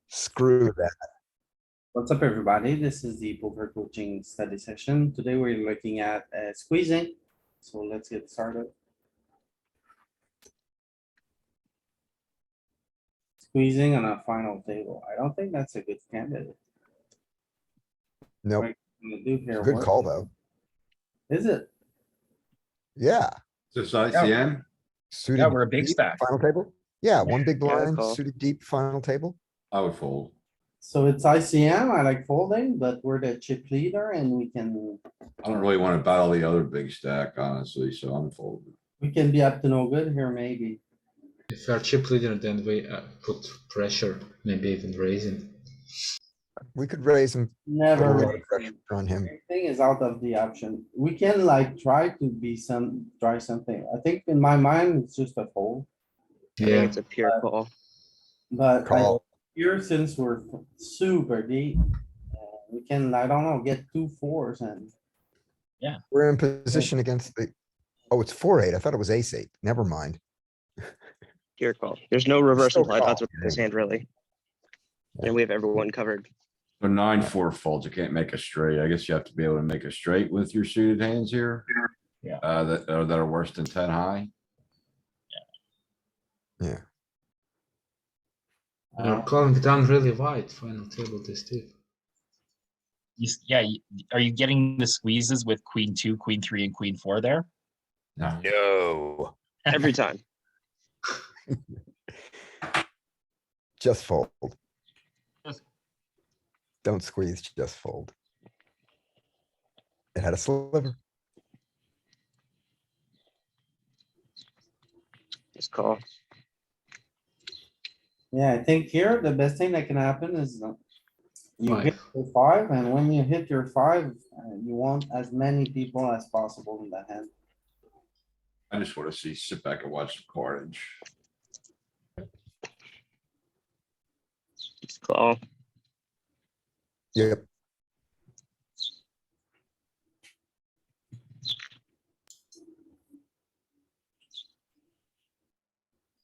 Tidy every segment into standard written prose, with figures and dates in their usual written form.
Screw that. What's up, everybody? This is the poker coaching study session. Today we're looking at squeezing. So let's get started. Squeezing on a final table. I don't think that's a good candidate. Nope. What I'm gonna do here, Good what- call, though. Is it? Yeah. Just ICM? Suited Yeah, we're a big deep, stack. Final table. Yeah, one big Yeah, blind, call. suited deep, final table. I would fold. So it's ICM. I like folding, but we're the chip leader and we can I don't really wanna battle the other big stack, honestly, so I'm folding. be up to no good here, maybe. If we are chip leader, then we put pressure, maybe even raising. We could raise him, put a Never. lot of pressure on him. Everything is out of the option. We can like try to try something. I think in my mind, it's just a fold. I think it's a pure call. But Call. here, since we're super deep, we can, I don't know, get 2 4s and We're in position against the, oh, it's 4-8. I thought it was ace-8. Never mind. Pure call. There's no reverse Still implied odds call. with this hand, really. And we have everyone covered. So 9-4 folds, you can't make a straight. I guess you have to be able to make a straight with your suited hands here. Yeah. That are worse than 10 high. Yeah. You're calling down really wide, final table this deep. Are you getting the squeezes with queen two, queen three, and queen four there? No, No. Every time. Just fold. Just- Don't squeeze, just fold. It had a sliver. Just call. yeah, I think here, the best thing that can happen is you hit your 5, and when you hit your 5, you want as many people as possible in the hand. I just wanna sit back and watch the carnage. Just call. Yep.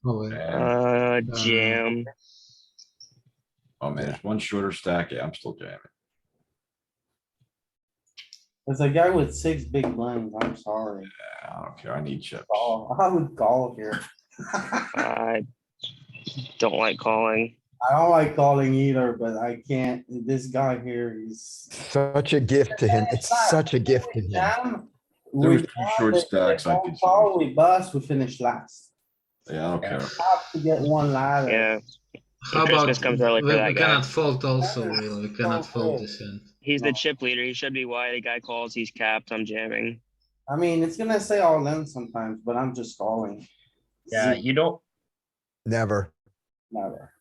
Oh, And, Jam. oh man, it's one shorter stack. Yeah, I'm still jamming. There's a guy with 6 big blinds, I'm sorry. Yeah, I don't care. I need chips. I would call here. I don't like calling. I don't like calling either, but I can't, this guy here is. Such a gift to him. It's such a gift to him. Jam. There was We two short jam, stacks I don't could call, use. we bust, we finish last. Yeah, I don't care. Have to get one ladder. Yeah. how about Christmas comes early for we that guy. cannot fold also, really. We cannot fold this hand. He's the chip leader. He should be wide. The guy calls, he's capped. I'm jamming. I mean, it's gonna say all in sometimes, but I'm just calling. Yeah, you don't. Never. Never.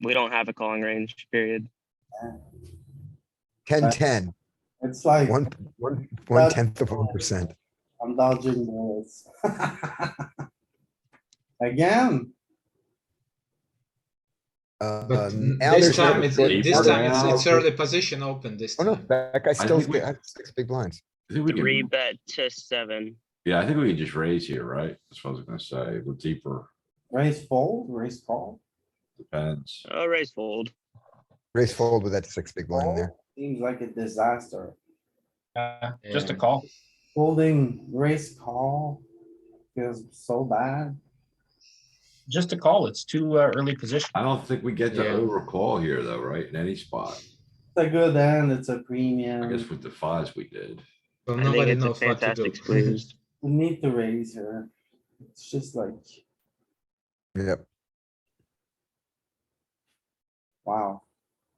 We don't have a calling range, period. 10-10. It's like, One tenth of 1%. I'm dodging bullets. Again, But now this there's no time, it's good it's now. early position open this Oh no, time. that guy I still think we- has 6 big blinds. I think we Three can, bet to 7. yeah, I think we can just raise here, right? That's what I was gonna say. We're deeper, raise fold, raise call. depends. Oh, raise fold. Raise fold with that 6 big blind there. Seems like a disaster. Just a Yeah. call. Folding, raise call feels so bad. Just a call. It's too early position. I don't think we get to Yeah. overcall here though, right? In any spot. It's a good end, it's a I guess premium. with the fives we did. So I think nobody it's a knows what to do. fantastic squeeze. We need to raise here. It's just like, Yep. wow.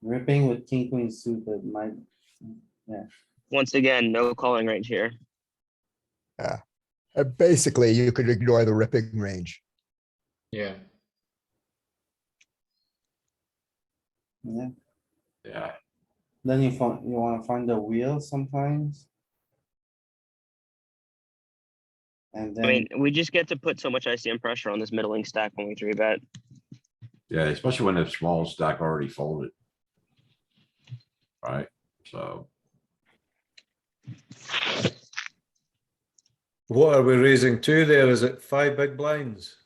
Ripping with king, queen suited might, Once again, no calling range here. Basically, you could ignore the ripping range. Yeah. yeah. Yeah, Then you wanna find the wheel sometimes. And I then, mean, we just get to put so much ICM pressure on this middling stack when we 3-bet. yeah, especially when the small stack already folded. Right, so. What are we raising to there? Is it 5 big blinds?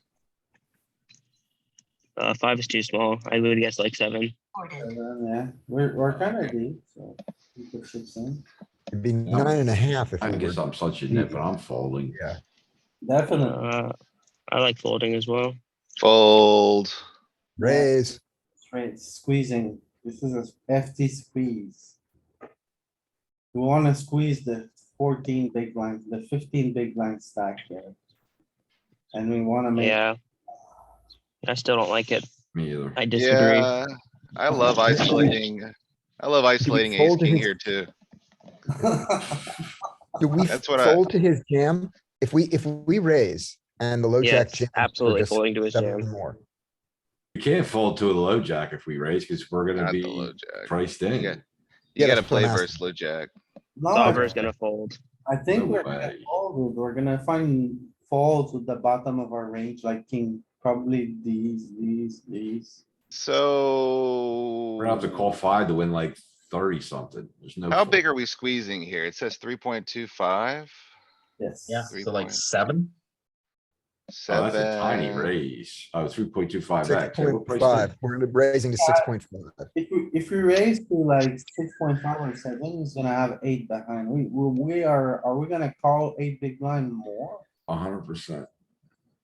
5 is too small. I would guess like 7. And then, yeah, we're kinda deep, so. We put 6 in. It'd be 9.5 if I we guess were. I'm such a nit, but I'm folding. Yeah, Definitely, I like folding as well. Fold. raise. straight squeezing. This is a FT squeeze. We wanna squeeze the 14 big blinds, the 15 big blind stack here. And we wanna make. Yeah. I still don't like it. Me either. I disagree. Yeah, I love isolating. I love isolating ace fold to king his- here too. Do we That's what fold to his jam? If we raise and the low jack Yes, jams, we're absolutely just folding to his 7 jam. more. You can't fold to the low jack if we raise, because we're gonna Not the low be jack. priced You in. got- Yeah, You gotta that's what I'm play asking. versus low jack. No, Solver is gonna fold. I think No we're gonna way. fold, we're gonna find folds with the bottom of our range, like king, probably these. So. We're gonna have to call 5 to win like 30 something. There's no. How fold. big are we squeezing here? It says 3.25. Yes. Yeah, 3 so like point- 7. Oh, that's a tiny 7. raise. Oh, 3.25x. 6.5, we're gonna be raising to 6.5. If we raise to like 6.5 or 7, he's gonna have 8 behind. Are we gonna call 8 big blind more? 100%.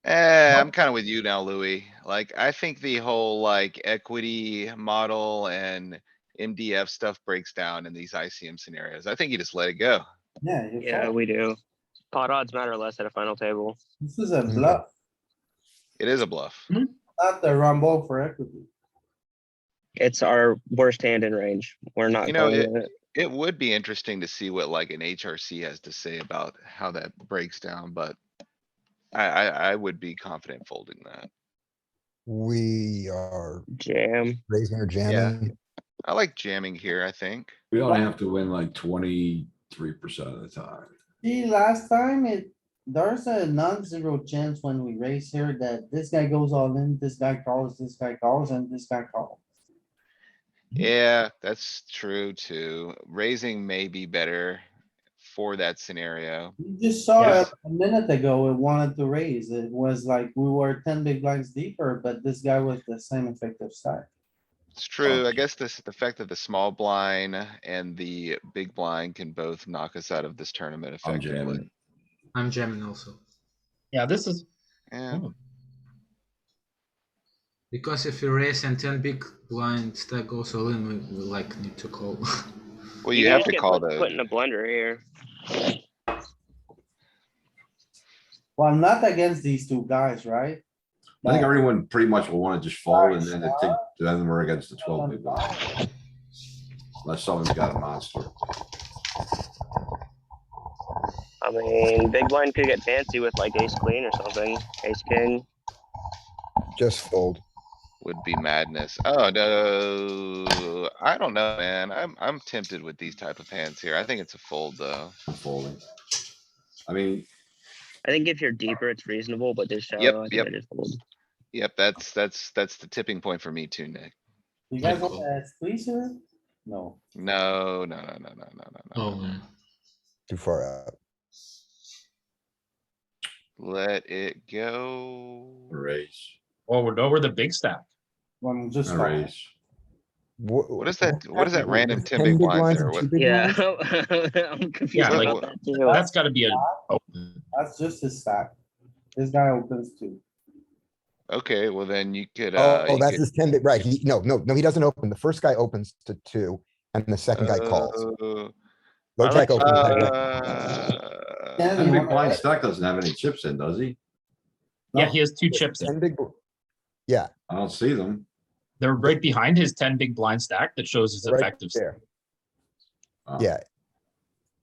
I'm kinda with you now, Louis. Like, I think the whole like equity model and MDF stuff breaks down in these ICM scenarios. I think you just let it go. Yeah. you Yeah, fold. we do. Pot odds matter less at a final table. This is a Mhm. bluff, It is a bluff. not the rumble for equity. It's our worst hand in range. We're not You know, going with it. It would be interesting to see what like an HRC has to say about how that breaks down, but I would be confident folding that. We are Jam. raising or jamming. I like jamming here, I think. We only have to win like 23% of the time. See, last time there's a non-zero chance when we raise here that this guy goes all in, this guy calls, and this guy calls. Yeah, that's true too. Raising may be better for that scenario. You just saw it Yes. a minute ago, it wanted to raise. It was like we were 10 big blinds deeper, but this guy was the same effective stack. It's true. I guess this, the fact that the small blind and the big blind can both knock us out of this tournament I'm effectively. jamming. I'm jamming also. Yeah, this is. Yeah, Because if you raise and 10 big blind stack goes all in, we like need to call. well, you have guys to get call Put those. in a blender here. Well, not against these two guys, right? I think everyone pretty much will wanna just fold and then we're against the 12 big blind. Unless someone's got a monster. I mean, big blind could get fancy with like ace queen or something. Ace king. Just fold. Would be madness. Oh, no, I don't know, man. I'm tempted with these type of hands here. I think it's a fold though. I'm folding. I mean, I think if you're deeper, it's reasonable, but this shallow, Yep, I think yep. I just fold. Yep, that's the tipping point for me too, Nick. You guys Cool. want to squeeze here? No. No. Oh man. Too far out. Let it go. raise, Oh, we're over the big stack. I'm just. a calling. raise. What is that? What is that random With 10 big blinds there? and two What? big Yeah, blinds? I'm confused Yeah, like- about that too. That's gotta be a. Oh, That's just his stack. This guy opens two. Okay, well then you could, Oh, you that's could- his 10 big, right? No, he doesn't open. The first guy opens to 2 and the second guy calls. Low I jack like- opens. high jack. Yeah, And you big wanna blind raise? stack doesn't have any chips in, does he? yeah, he has 2 chips in. 10 big. Yeah, I don't see them. They're right behind his 10 big blind stack that shows his right effective. there. Oh, Yeah,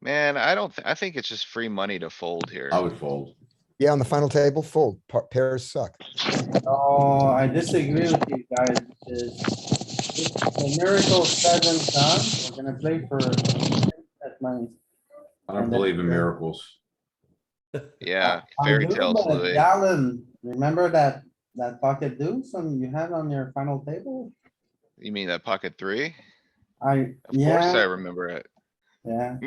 Man, I think it's just free money to fold here. I would fold. yeah, on the final table, fold. Pairs suck. Oh, I disagree with you guys. It's the miracle 7 done. We're gonna play for that money. I don't And then- believe in miracles. Yeah, I fairy do, tales, but Louis. Galen, remember that pocket deuce you had on your final table? You mean that pocket 3? I, Of course I yeah, remember it. Yeah,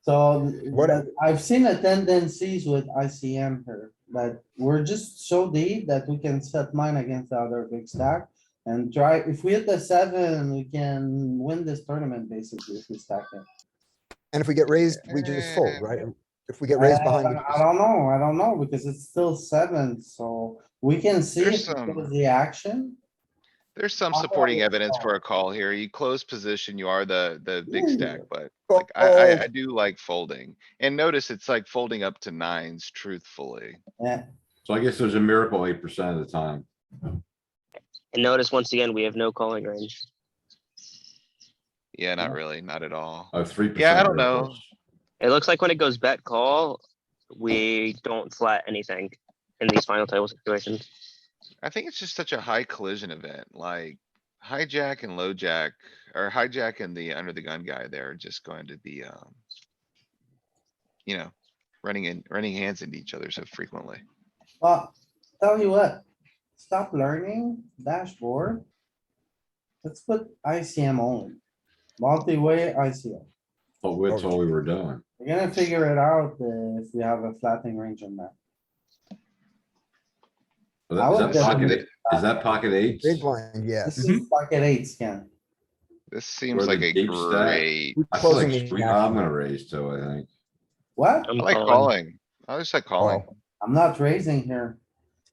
so, What- but I've seen a tendencies with ICM here, but we're just so deep that we can set mine against the other big stack. And try, if we hit the 7, we can win this tournament basically if we stack it. And if we get raised, we just fold, right? If we get raised behind, we I just, don't know, because it's still 7, so we can see There's if it some- was the action. There's some I'll supporting probably evidence for call. a call here. You close position, you are the big stack, Ooh. but like, I fold. do like folding. And notice it's like folding up to nines truthfully. Yeah, So I guess there's a miracle 8% of the time. And notice once again, we have no calling range. Yeah, not Yeah. really, not at all. Oh, 3%. Yeah, I don't know. miracles. It looks like when it goes bet call, we don't flat anything in these final table situations. I think it's just such a high collision event, like hijack and low jack, or hijack and the under the gun guy there are just going to be, you know, running hands into each other so frequently. well, tell you what, stop learning dashboard. Let's put ICM only, multi-way ICM. But that's all we were doing. We're gonna figure it out if we have a flattening range on that. Is I would that pocket, definitely- is that pocket eights? big blind, yes. This is pocket 8s, Ken. This seems Where like the a deep stack- great, We're I feel like closing the I'm action. gonna raise too, I think. What? I'm I like calling. calling. I just like calling. Call. I'm not raising here.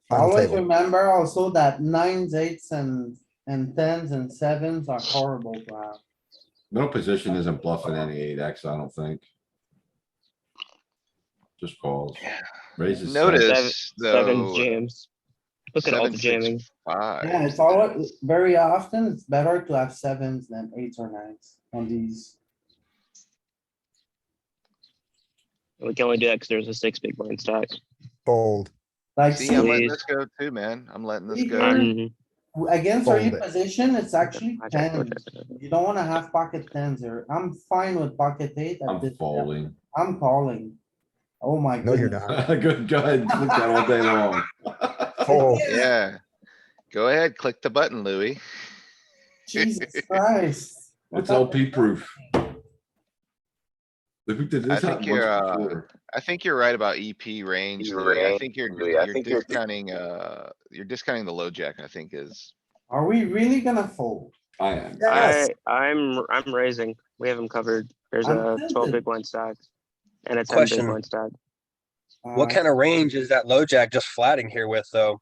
Final Always table. remember also that 9s, 8s and 10s and 7s are horrible to have. Middle position isn't bluffing any 8x, I don't think. Just calls. Raises. Notice Seven though. jams. Look at all the 7, 6, jamming. 5. Yeah, it's always, very often, it's better to have 7s than 8s or 9s on these. We can only do that because there's a 6 big blind stack. Fold. Like, See, I'm letting Please. this go too, man. I'm letting this See go. here? Against our Fold it. position, it's actually Hijack, 10. hijack. You don't wanna have pocket 10s here. I'm fine with pocket 8 at I'm this. depth. folding. I'm calling. Oh my No, you're goodness. not. Good, go ahead, click that all day long. Fold. Yeah. Go ahead, click the button, Louis. Jesus Christ. It's LP proof. Look, we did I this think happen you're, once before. I think you're right about EP range, Louis. I think you're discounting, you're discounting the low jack, I think is. Are we really gonna fold? I am. Yes. I'm raising. We have him covered. There's I'm a 12 tempted. big blind stack. And a 10 big Question. blind stack. What kind of range is that low jack just flatting here with, though?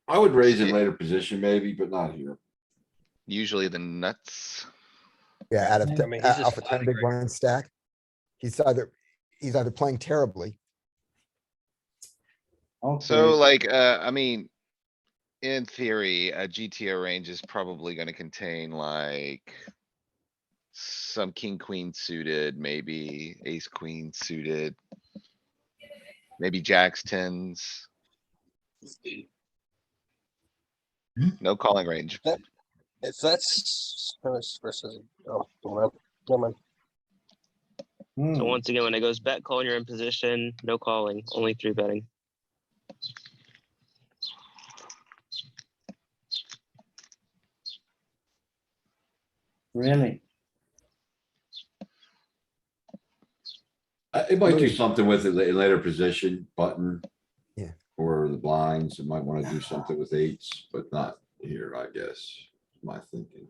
I would raise in later position maybe, but not here. Usually the nuts. Yeah, out of, I mean, he's just alpha 10 flatting, big right? blind stack. He's either playing terribly. So Okay, like, I mean. In theory, a GTO range is probably gonna contain like. Some king, queen suited, maybe ace, queen suited. Maybe jacks, tens. No calling range. If that's versus, oh, never mind. hmm, So once again, when it goes bet call and you're in position, no calling, only 3 betting. really? It might do something with it in later position button. Yeah. Or the blinds, it might wanna do something with eights, but not here, I guess, my thinking.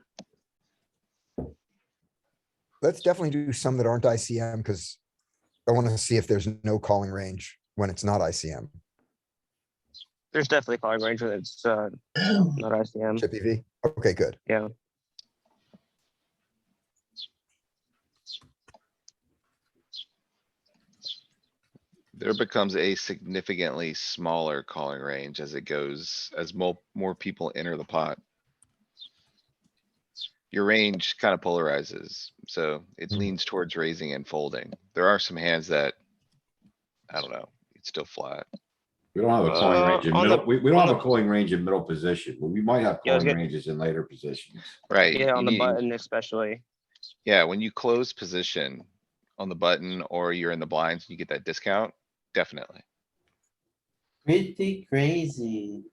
Let's definitely do some that aren't ICM because I want to see if there's no calling range when it's not ICM. There's definitely calling range when it's not ICM. Chip EV. Okay, good. Yeah. There becomes a significantly smaller calling range as it goes, as more people enter the pot. Your range kind of polarizes, so it Mm. leans towards raising and folding. There are some hands that. I don't know, it's still flat. We don't have a calling range in on middle, the- we don't on have a the- calling range in middle position, but we might have Yeah, I was calling gonna- ranges in later positions. Right? Yeah, on you the need- button especially. Yeah, when you close position on the button or you're in the blinds, you get that discount, definitely. Pretty crazy.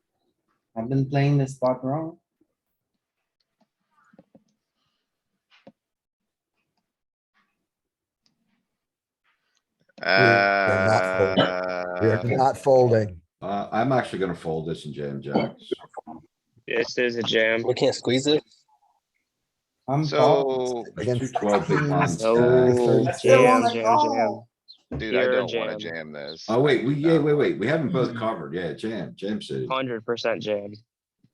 I've been playing this spot wrong. are not folding. We are not folding. I'm actually gonna fold this and jam jacks. This is a jam. We can't squeeze it. I'm calling. So, There's two Against 12 big blinds No, stacked. I still jam, wanna jam, call. dude, I Pure don't wanna jam. jam this. Oh, wait, I we, do yeah, not wait, wanna- wait, we haven't both covered. Yeah, jam city. 100% jam.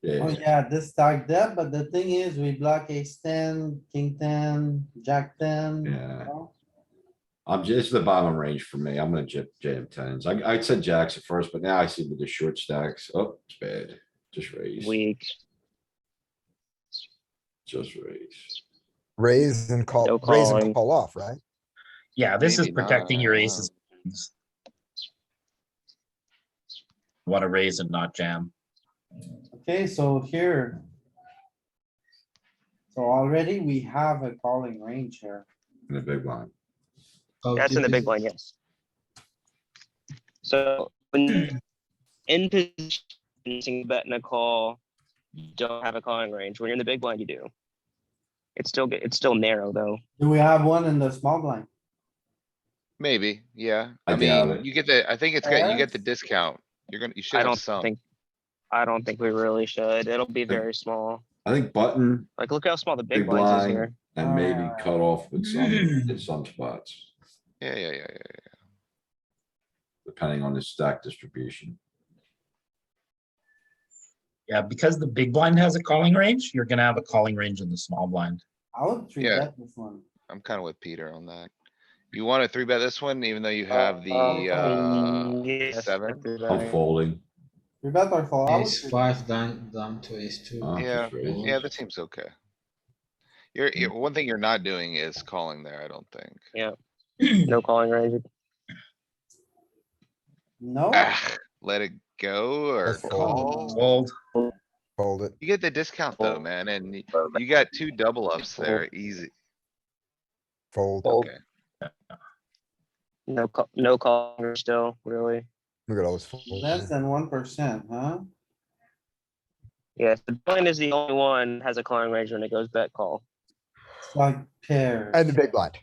Oh Yeah, yeah, this stack depth, but the thing is, we block ace ten, king ten, jack ten. Yeah. know? I'm just the bottom range for me. I'm gonna jam tens. I said jacks at first, but now I see with the short stacks. Oh, it's bad. Just raise, Weak. just raise. Raise and call, No raise and calling. call off, right? Yeah, this is Maybe protecting not, your I don't aces. Want to raise and not jam. Okay, so here. So already we have a calling range here. In the big line. How That's in the deep big is it? blind, yes. So when in position, using bet and a call, you don't have a calling range. When you're in the big blind, you do. It's still narrow though. Do we have one in the small blind? Maybe, yeah. I I doubt mean, it. you get the, I think it's got, you get the Pairs? discount. You should I have don't some. think, I don't think we really should. It'll be very small. I think button, Like, look how small the big big blinds is blind, here. and maybe cut off with some, in some spots, Yeah. depending on the stack distribution. Yeah, because the big blind has a calling range, you're gonna have a calling range in the small blind. I would three Yeah. bet this one. I'm kinda with Peter on that. You wanna three bet this one, even though you have the, Yes, seven? I'm folding. Three bet or fold? I would Ace three bet. five down to ace two. I'm Yeah, just raising. yeah, that seems okay. One thing you're not doing is calling there, I don't think. No calling range. No, Ah, let it go or Let's fold. call. Fold. Fold it. You get the discount though, man, and you got two double ups there, easy. Fold. Fold. Okay. No calling range still, really. Look at all this fold. less than 1%, huh? Yes, the blind is the only one that has a calling range when it goes bet call. It's like pairs. And the big blind.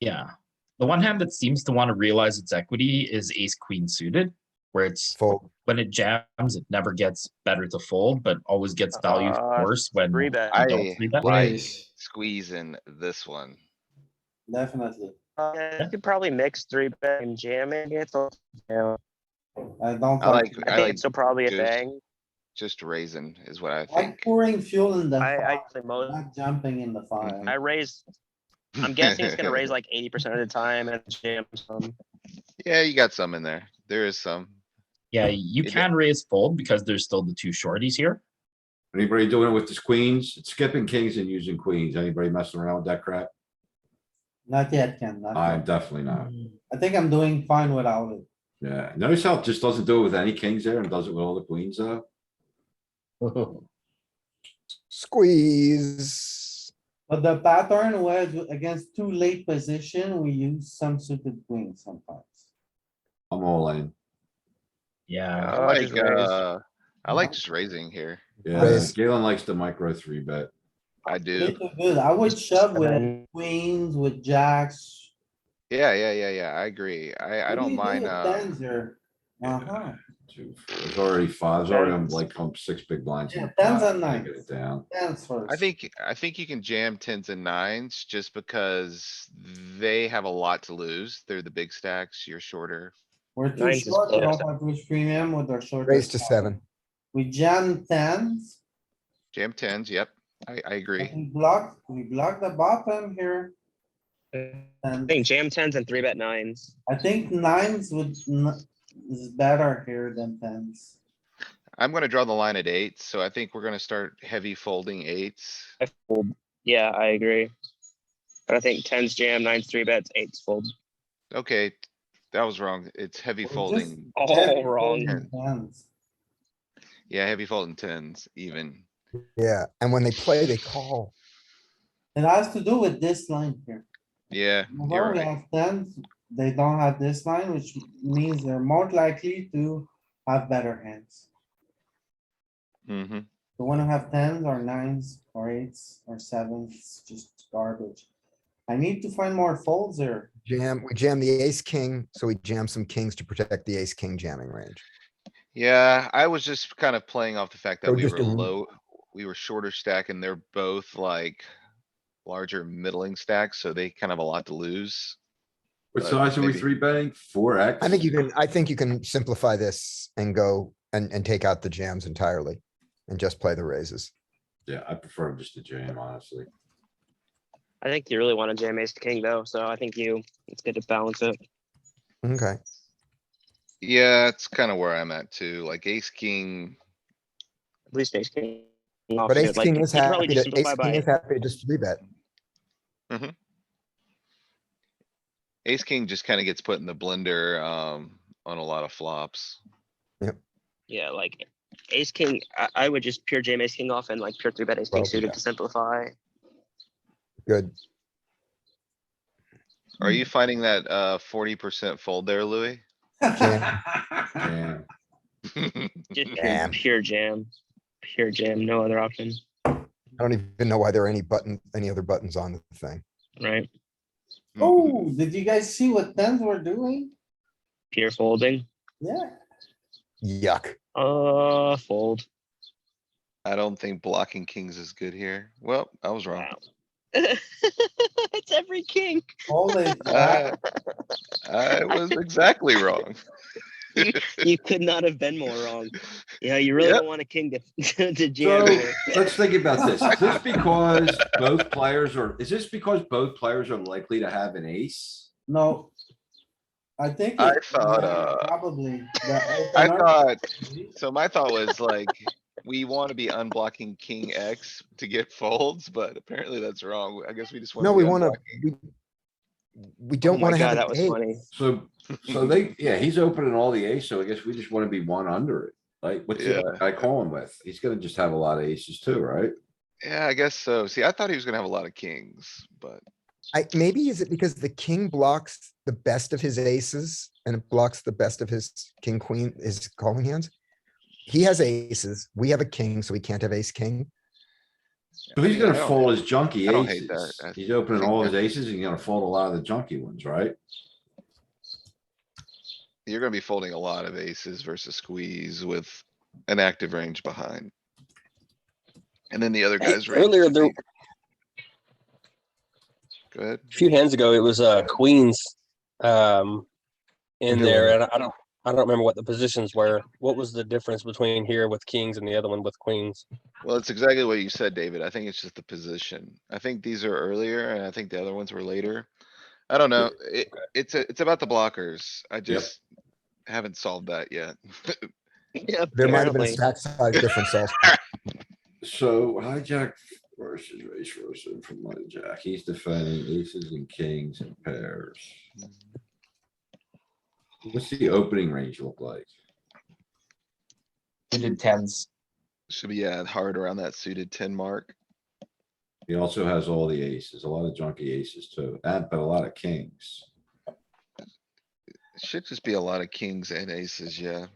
Yeah. The one hand that seems to want to realize its equity is ace queen suited, where it's Fold. when it jams, it never gets better to fold, but always gets value worse when Three you bet. don't I three bet. like Raise. squeezing this one. Definitely. You could probably mix three bet and jam it. Yeah. I don't I like, I I think like it's still probably a just- thing. just raising is what I like think. pouring fuel in the I fire, think most, not jumping in the fire. I raise, I'm guessing it's gonna raise like 80% of the time and jam some. Yeah, you got some in there. There is some. Yeah, you It- can raise fold because there's still the two shorties here. Anybody doing it with this queens? It's skipping kings and using queens. Anybody messing around with that crap? Not yet, Ken, not I'm yet. definitely not. I think I'm doing fine without it. Yeah, notice how it just doesn't do it with any kings there and does it with all the queens though? Squeeze. But the pattern was against two late position, we use some suited queens sometimes. I'm all in. Yeah. I Oh, like, just raise. I like just raising here. Yeah, Raise. Galen likes the micro three bet. I Way do. too good. I would shove with Seven. queens, with jacks. Yeah. I agree. I What do don't you do mind, with tens here? Uh-huh. There's already five, there's already like six big blinds. in Yeah, the tens pot. and Gotta get nines. it down. Tens first. I think you can jam tens and nines just because they have a lot to lose. They're the big stacks, you're shorter. We're too Nines is short, we close. don't have much premium with our short. Raise to 7. We jam tens. Jam tens, yep. I agree. We block the bottom here. I And think jam tens and three bet nines. I think nines is better here than tens. I'm gonna draw the line at eights, so I think we're gonna start heavy folding eights. I fold. Yeah, I agree. But I think tens jam, nines three bets, eights fold. Okay, that was wrong. It's heavy We're just folding. All heavy wrong. folding tens. Yeah, heavy folding tens even. Yeah, and when they play, they call. It has to do with this line here. Yeah, Whenever you're we right. have tens, they don't have this line, which means they're more likely to have better hands. Mm-hmm. The one who have tens or nines or eights or sevens, just garbage. I need to find more folds here. We jam the ace king, so we jam some kings to protect the ace king jamming range. Yeah, I was just kind of playing off the fact that So we just were a- low, we were shorter stack and they're both like larger middling stacks, so they kind of have a lot to lose. What But size are we maybe- three betting? 4x? I think you can simplify this and go and take out the jams entirely and just play the raises. Yeah, I prefer just to jam, honestly. I think you really want to jam ace king though, so I think it's good to balance it. Okay, Yeah, it's kind of where I'm at too, like ace, king. At least ace king. but ace Like, king you is could probably happy just to, simplify ace king by is happy to just three bet. Ace, king just kind of gets put in the blender, on a lot of flops. yeah, like ace king. I would just pure jam ace king off and like pure three bet ace king Well, suited yeah. to simplify. Good. Are you finding that 40% fold there, Louis? Jam. Just Jam. pure jam, pure jam. No other option, I don't even know why there are any other buttons on the thing. right? Oh, did you guys see what tens were doing? Pure folding. Yeah, Yuck. Fold. I don't think blocking kings is good here. Well, I was wrong. Wow. It's every king. always. Uh, I was exactly wrong. You could not have been more wrong. Yeah, you really Yep. don't want a king to jam So here. let's think about this. Is this because is this because both players are likely to have an ace? No. I think. I it's- thought, yeah, Probably. The I opener- thought, so my thought was like, we want to be unblocking king X to get folds, but apparently that's wrong. I guess we just want. No, to we be wanna, unblocking- we don't Oh my wanna have god, an that was ace. funny. So he's opening all the ace, so I guess we just wanna be one under it. Like, what's the other guy calling with? He's gonna just have a lot of aces too, right? Yeah, I guess so. See, I thought he was gonna have a lot of kings, but Maybe is it because the king blocks the best of his aces and it blocks the best of his king, queen, his calling hands? He has aces. We have a king, so we can't have ace, king. So he's I gonna don't- fold his junky I don't hate that. aces. I He's opening think all his that- aces and he's gonna fold a lot of the junky ones, right? you're gonna be folding a lot of aces versus squeeze with an active range behind. And then the other Hey, guys. range earlier could there- be- Go ahead. A few hands ago, it was queens in there, and I don't remember what the positions were. What was the difference between here with kings and the other one with queens? Well, it's exactly what you said, David. I think it's just the position. I think these are earlier and I think the other ones were later. I don't know. It's about the blockers. I just haven't solved that yet. Yeah, There might have been a apparently. stack size difference also. So hijack versus race roasted from hijack. He's defending aces and kings and pairs. What's the opening range look like? Suited tens. Should be, yeah, hard around that suited 10 mark. He also has all the aces, a lot of junky aces too, but a lot of kings. Should just be a lot of kings and aces, yeah.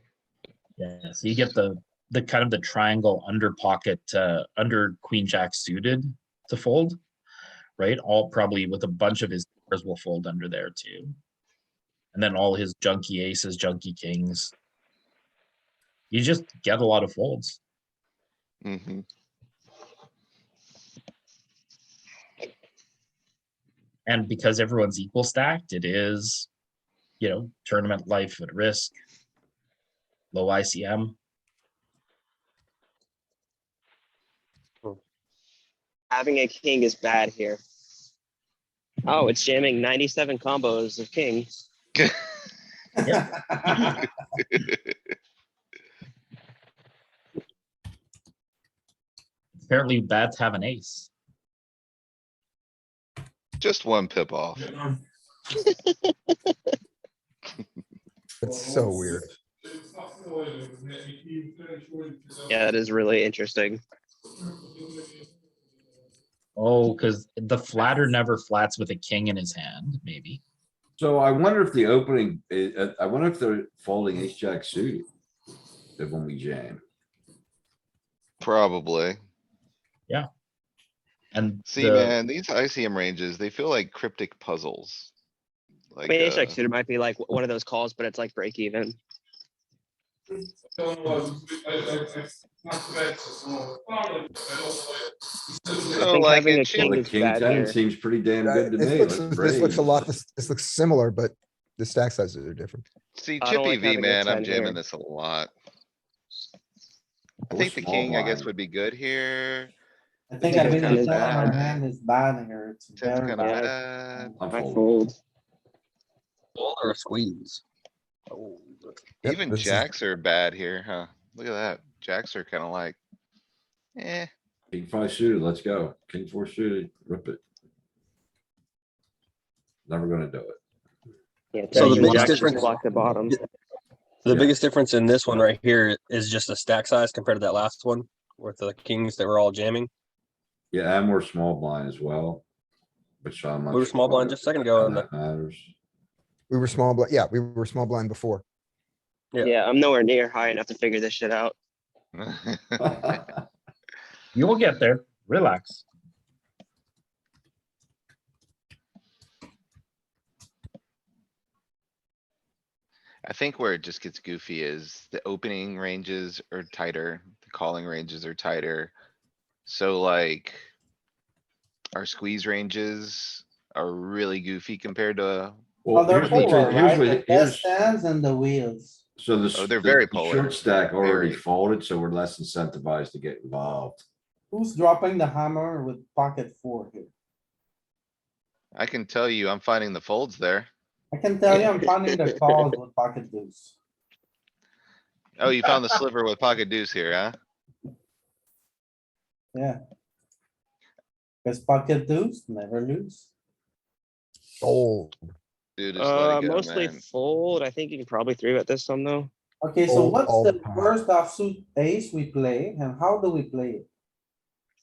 Yeah, so you get the kind of the triangle under pocket, under queen jack suited to fold, right? All probably with a bunch of his pairs will fold under there too. And then all his junky aces, junky kings. You just get a lot of folds. Mm-hmm. And because everyone's equal stacked, it is, tournament life at risk. Low ICM. Having a king is bad here. Oh, it's jamming 97 combos of kings. Apparently bad to have an ace. Just one pip off. It's so weird. Yeah, that is really interesting. Oh, because the flatter never flats with a king in his hand, maybe. So I wonder if the opening, I wonder if they're folding ace jack suited. When we jam. Probably. And See, man, these ICM ranges, they feel like cryptic puzzles. I Like, mean, ace jack suited might be like one of those calls, but it's like break even. so think like having it a king Well, should, the is king bad ten here. seems pretty damn good to me. Let's This looks a lot, raise. this looks similar, but the stack sizes are different. see I don't Chippy like V, having a man, I'm 10 jamming here. this a lot. I Or think the small king, I guess, blind. would be good here. I think think having it's a kinda 10 on our bad. hand is bad here. It's Ten's very kinda bad. bad. I'm I folding. fold. Fold or a squeeze. Oh, Yep, Even this is- jacks are bad here, huh? Look at that. Jacks are kinda like, eh. King five suited, let's go. King four suited, rip it. Never gonna do it. Yeah, So the the biggest jacks just difference- block the bottom. The Yeah. biggest difference in this one right here is just the stack size compared to that last one with the kings that were all jamming. Yeah, and we're small blind as well. Which I'm not. We were small blind sure just a second ago how and that matters. We were small blind, yeah, we were small blind before. Yeah. Yeah, I'm nowhere near high enough to figure this shit out. you will get there. Relax. I think where it just gets goofy is the opening ranges are tighter, the calling ranges are tighter. So like. Our squeeze ranges are really goofy compared to, Well, they're here's the polar, trick- here's right? what- The best here's- stands and the wheels. So the, Oh, they're very the polar. short stack already Very. folded, so we're less incentivized to get involved. Who's dropping the hammer with pocket four here? I can tell you, I'm finding the folds there. I can tell you, I'm finding the calls with pocket deuce. Oh, you found the sliver with pocket deuce here, huh? Yeah. Cause pocket deuce never lose. Fold. Dude, just let it go, Mostly man. fold. I think you can probably 3-bet this some though. Okay, so Fold what's all the the time. worst offsuit ace we play and how do we play it?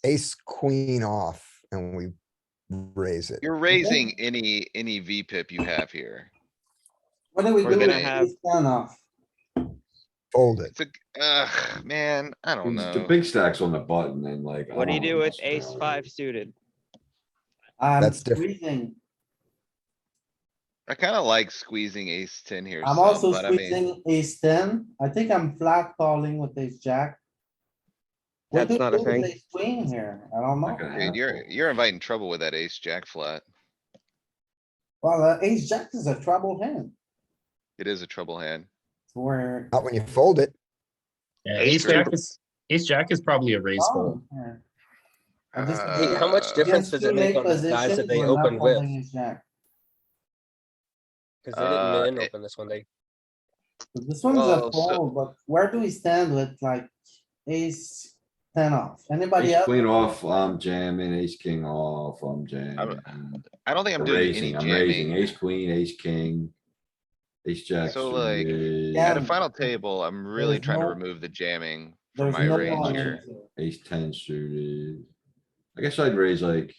Ace, queen off, and we raise it. You're raising any V pip you have here. What do we We're do with gonna have- ace ten off? Fold it. It's man, I don't The know. big stacks on the button and like. I What do you don't do know with what's ace going 5 on. suited? I'm That's different. squeezing. I kinda like squeezing ace ten here I'm some, also but I mean, squeezing ace ten. I think I'm flat calling with ace jack. What That's do not we a do with thing. ace queen here? I don't Like know. a dude, handful. you're inviting trouble with that ace jack flat. Well, ace jack is a trouble hand. It is a trouble hand. Where. Not when you fold it. Yeah, That's ace true. jack is probably a raise fold. Oh, here. I just- Hey, how much difference Against does two it make late on the guys positions, that they we're not opened with? folding ace jack. Cause they didn't min it- open this one. They, So this one's a Well, so- fold, but where do we stand with like ace ten off? Anybody Ace else? queen off, I'm jamming, ace king off, I'm jamming. I don't think I'm I'm doing any raising, I'm raising, jamming. ace queen, ace king. Ace jack So, like, suited, Yeah. At a final table, I'm really There's trying to no- remove the jamming from There's my no range one here. in here. ace ten suited. I guess I'd raise like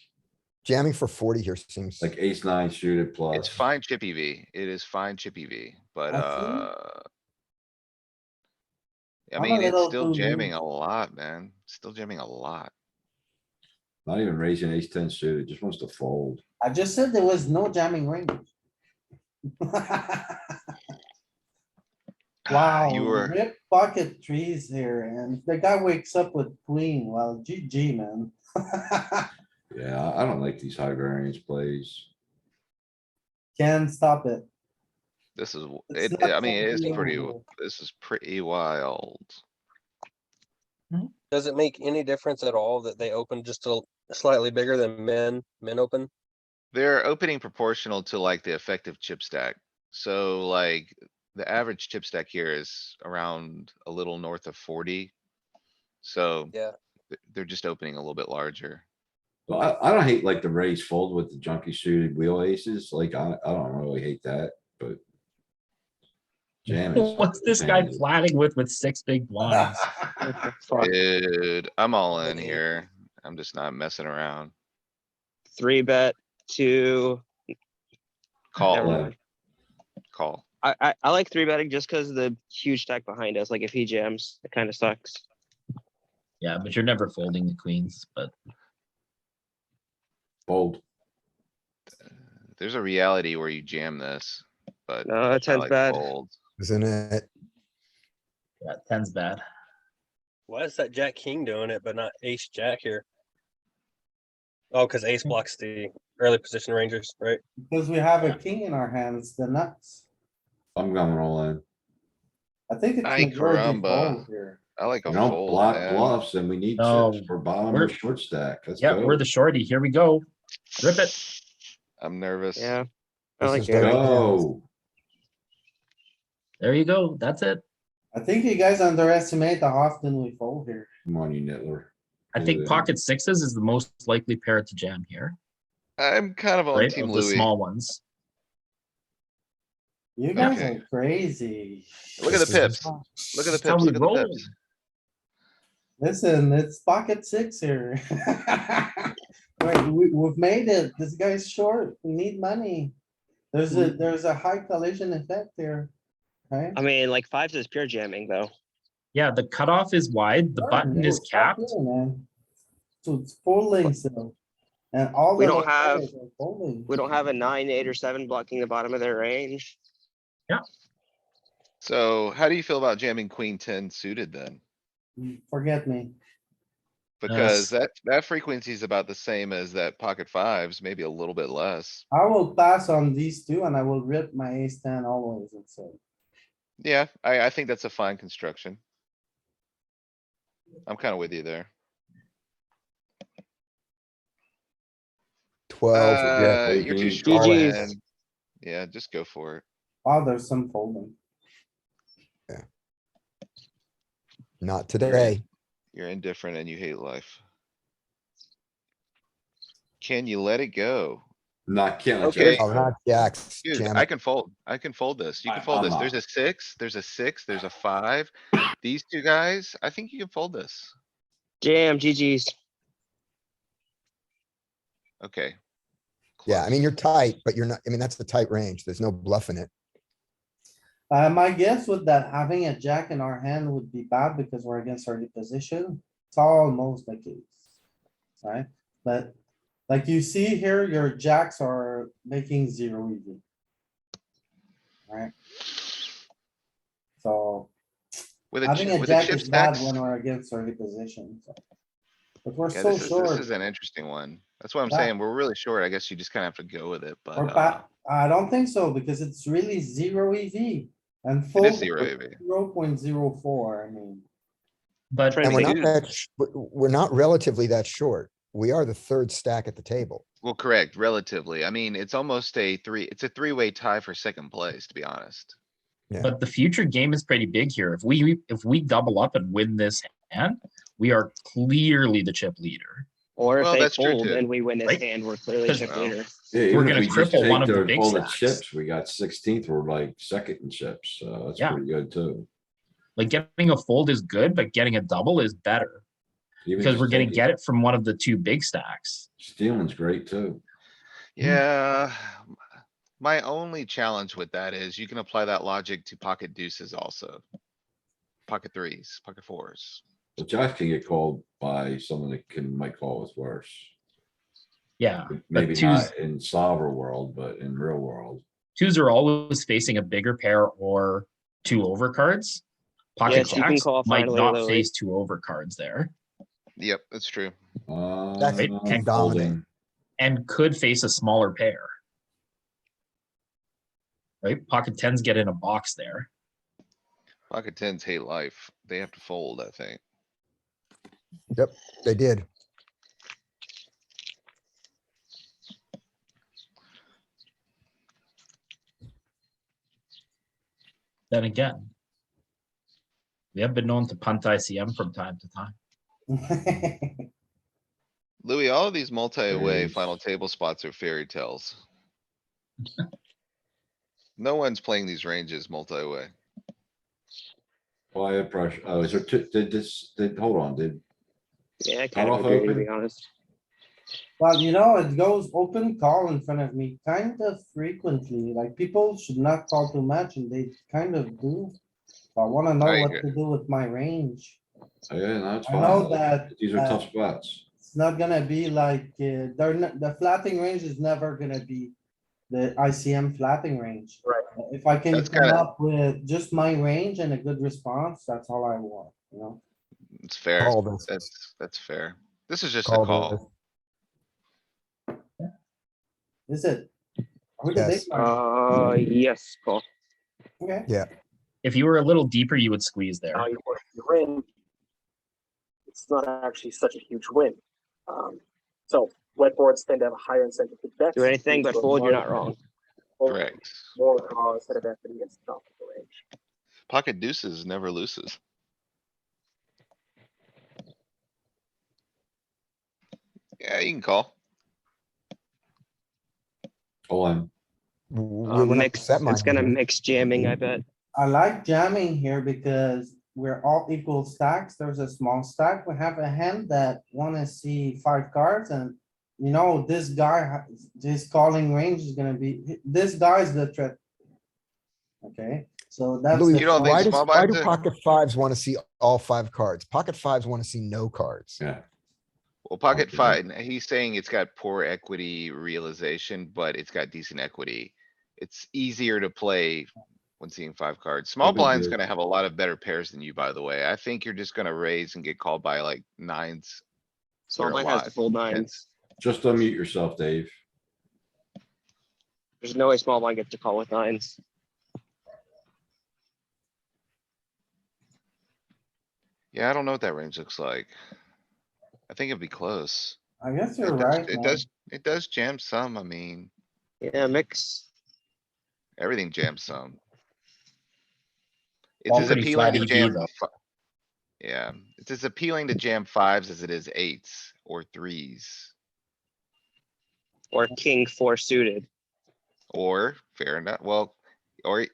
Jamming for 40 here seems. like ace nine suited It's plus. fine chippy V. It is fine chippy V, but, I I I'm a mean, it's little still too jamming loose. a lot, man. Still jamming a lot. Not even raising ace ten suited, just wants to fold. I just said there was no jamming range. Wow, You were, rip pocket trees here and if the guy wakes up with queen, well, GG, man. Yeah, I don't like these high variance plays. Can't stop it. this is, It's it, not I mean, it is something pretty, you- this is pretty wild. does it make any difference at all that they open just a slightly bigger than men open? They're opening proportional to like the effective chip stack. So like the average chip stack here is around a little north of 40. So Yeah. they're just opening a little bit larger. But I don't hate like the raise fold with the junky suited wheel aces, like I don't really hate that, but. Jam is. What's this guy jam is- flatting with 6 big blinds? Fuck. Dude, I'm all in here. I'm just not messing around. 3-bet 2. Never Call, mind. call. I like 3-betting just because the huge stack behind us. Like if he jams, it kind of sucks. Yeah, but you're never folding the queens. But Fold. There's a reality where you jam this, but. No, that I sounds like bad. fold. Isn't it? Yeah, 10's bad. Why is that Jack King doing it, but not Ace Jack here? Oh, because Ace blocks the early position rangers, right? Because we have a king in our hands, the nuts. I'm going all in. I think it's Ay, majority caramba. fold here. I like a We don't fold, block man. bluffs and we need No, chips for bottom we're- or short stack. Let's Yeah, go. we're the shorty. Here we go. Rip it. I'm nervous. Yeah. I This like is jamming. dirty. Go. There you go. That's it. I think you guys underestimate how often we fold here. Come on, you Nittler. I Fold think in. pocket sixes is the most likely pair to jam here, I'm kind of on right? team Of the Louis. small ones. You guys Okay. are crazy. Look at the This is- pips. Look at the That's how pips. we Look at the roll. pips. Listen, it's pocket six here. Right, we've made it. This guy's short. We need money. There's a high collision effect here. Right? I mean, like fives is pure jamming though. Yeah, the cutoff is wide, the button is capped. So it's folding still. And all We the don't have- players are folding. We don't have a 9, 8, or 7 blocking the bottom of their range. So how do you feel about jamming queen ten suited then? Forget me. Because that frequency is about the same as that pocket fives, maybe a little bit less. I will pass on these two and I will rip my ace ten always and so. Yeah, I think that's a fine construction. I'm kinda with you there. 12, yeah. You're too GG's. strong, GG's. man. Yeah, just go for it. Oh, there's some folding. Not today. You're indifferent and you hate life. Can you let it go? Not killing. Okay. Oh, not jacks. Dude, Jam I it. can fold. I can fold this. You can I- fold I'm this. There's not. a six, there's a six, there's a five. These two guys, I think you can fold this. Jam, GG's. Okay. Yeah, I mean, Close. you're tight, but you're not, I mean, that's the tight range. There's no bluff in it. My guess would that having a jack in our hand would be bad because we're against early position. It's almost the case. Right? But like you see here, your jacks are making 0 EV. Right? So With a, having chi- a with a jack chip is bad stacks. when we're against early position. So. But we're Yeah, so this short. is an interesting one. That's what I'm Yeah. saying. We're really short. I guess you just kinda have to go with it, Or but, I don't think so, because it's really 0 EV. And it full is 0 EV. 0.04, I mean. But And we're They not do. that, we're not relatively that short. We are the third stack at the table. Well, correct, relatively. I mean, it's almost it's a three-way tie for second place, to be honest. But the future game is pretty big here. If we double up and win this hand, we are clearly the chip leader. Or if Well, they that's true fold too. and we win this Right? hand, we're clearly Because- chip Well, leader. Yeah, We're even if gonna we just cripple one take of the big all the stacks. chips, we got 16th, we're like second in chips, so that's Yeah. pretty good too. Like getting a fold is good, but getting a double is better Even because just we're gonna taking- get it from one of the two big stacks. Stealing's great too. Yeah. My only challenge with that is you can apply that logic to pocket deuces also. Pocket threes, pocket fours. But Josh can get called by someone that might call us worse. Yeah, but Maybe twos not in solver world, but in real world. twos are always facing a bigger pair or two overcards. Pocket Yes, you can jacks call might finally, not Louis. face two overcards there Yep, that's true. That's Right? dominant. Folding. and could face a smaller pair. Right? Pocket tens get in a box there. Pocket tens hate life. They have to fold, I think. Yep, they did. Then again, we have been known to punt ICM from time to time. Louis, all of these multi-way Jeez. final table spots are fairy tales. No one's playing these ranges multi-way. Well, I have pressure. Oh, is there two, hold on, Yeah, I kind of Cutoff agree, to open? be honest. Well, you know, it goes open call in front of me kind of frequently, like people should not call too much and they kind of do. I wanna know I what agree. to do with my range. yeah, no, it's I know fine. that, These are tough spots. It's not gonna be like, they're not, the flatting range is never gonna be the ICM flatting range. Right. If I can That's come kinda- up with just my range and a good response, that's all I want, you know? It's fair. Call this. That's fair. This is just a Call call. this. Is it? Are we the big Yes. blind? Yes, call. Okay, Yeah, If you were a little deeper, you would squeeze there. Now you're in. It's not actually such a huge win. So wet boards tend to have a higher incentive to bet. Do anything but So fold, you're more- not wrong. Correct. More call instead of equity against the top of the range. Pocket deuces never loses. Yeah, you can call. Holem. we're not Mix, set mine. it's gonna mix jamming, I bet. I like jamming here because we're all equal stacks. There's a small stack. We have a hand that wanna see 5 cards and. You know, this guy, this calling range is gonna be, this guy's the threat. Okay, so that's. Louis, You don't think why small why blinds do are- pocket fives wanna see all 5 cards? Pocket fives wanna see no cards. Yeah, Well, pocket Okay. five, he's saying it's got poor equity realization, but it's got decent equity. It's easier to play when seeing 5 cards. Small Open blind's good. gonna have a lot of better pairs than you, by the way. I think you're just gonna raise and get called by like nines. Small or a blind has lot. to fold nines. Tens. just unmute yourself, Dave. There's no way small blind gets to call with nines. Yeah, I don't know what that range looks like. I think it'd be close. I guess It you're does- right. It man. does jam some, I mean, Yeah, mix. everything jams some. It's All as pretty appealing flat to EV jam. though. Yeah, it's as appealing to jam fives as it is eights or threes. Or king four suited, Or, fair enough, well, or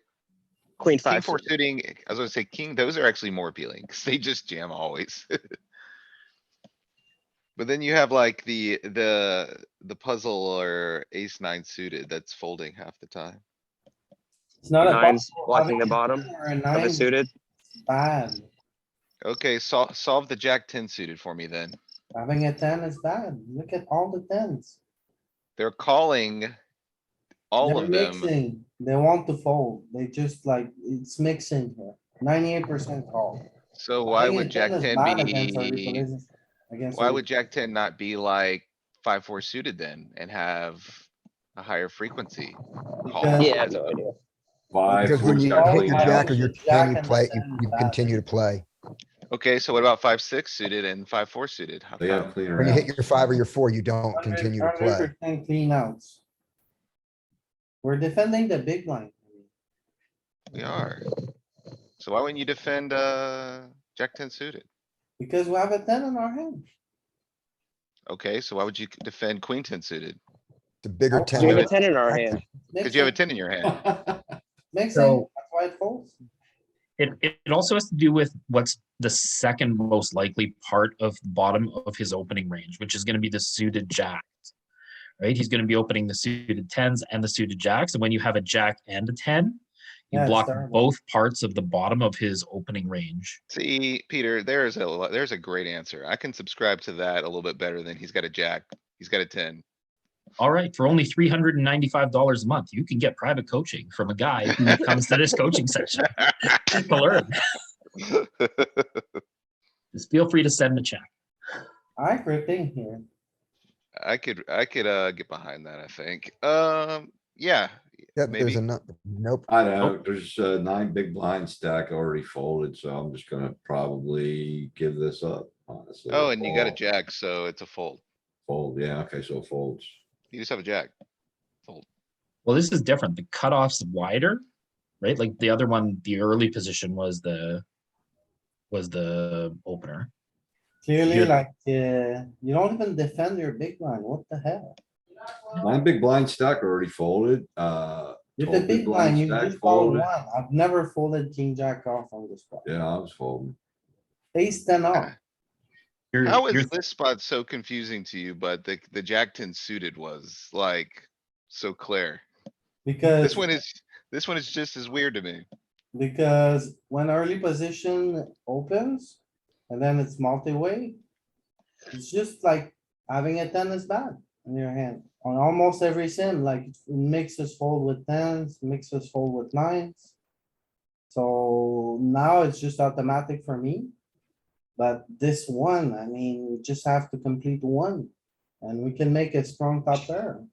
queen king five. four suited. suiting, I was gonna say king, those are actually more appealing, cuz they just jam always. But then you have like the puzzle or ace nine suited that's folding half the time. It's not a. Nines bubble, blocking having the a bottom 10 or a of nine a is suited. Bad, Okay, solve the jack ten suited for me then. having a 10 is bad. Look at all the tens. They're calling all They're of them. mixing. They want to fold. They just like, it's mixing here. 98% call. So why Having a would jack 10 is 10 bad against early be, positions, against why early- would jack 10 not be like 5-4 suited then and have a higher frequency? Call Because- Yeah, I have no idea. Five, Because when four's you got hit clean your out. jack or your Jack 10, you and the play, 10 you bad. continue to play. Okay, so what about 5-6 suited and 5-4 suited? How They have come? cleaner When you hit outs. your 5 or your 4, you don't continue to play. 100% clean outs. We're defending the big line. We are. So why wouldn't you defend, jack 10 suited? Because we have a 10 in our hand. Okay, so why would you defend queen 10 suited? The bigger Oh, 10. We have a with- 10 in our hand. Cause you have a 10 in your hand. Mixing, So- that's why it folds. It also has to do with what's the second most likely part of the bottom of his opening range, which is going to be the suited jacks, right? He's going to be opening the suited tens and the suited jacks. And when you have a jack and a 10, you Yeah, it's block terrible. both parts of the bottom of his opening range. See, Peter, there's a great answer. I can subscribe to that a little bit better than he's got a jack. He's got a 10. All right, for only $395 a month, you can get private coaching from a guy who comes to this coaching session to learn. Just feel free to send a check. I ripping here. I could get behind that, I think. Yeah, Yep, there's maybe. a nope. I know, there's 9 big blind stack already folded, so I'm just gonna probably give this up, honestly. Oh, and you got a Call. jack, so it's a fold. Fold, yeah, okay, so it folds. You just have a jack. Well, this is different. The cutoff's wider, right? Like the other one, the early position was the opener. Clearly, Here. like, you don't even defend your big line. What the hell? 9 big blind stack already folded, With 12 the big line, you stack just fold folded. one. I've never folded king jack off on this spot. Yeah, I was folding. Ace 10 off. You're- How you're- is this spot so confusing to you, but the jack 10 suited was like so clear? Because, This one is just as weird to me. because when early position opens and then it's multi-way, it's just like having a 10 is bad in your hand. On almost every sim, like it makes us fold with tens, makes us fold with nines. So now it's just automatic for me. But this one, I mean, we just have to complete one. And we can make a strong top pair.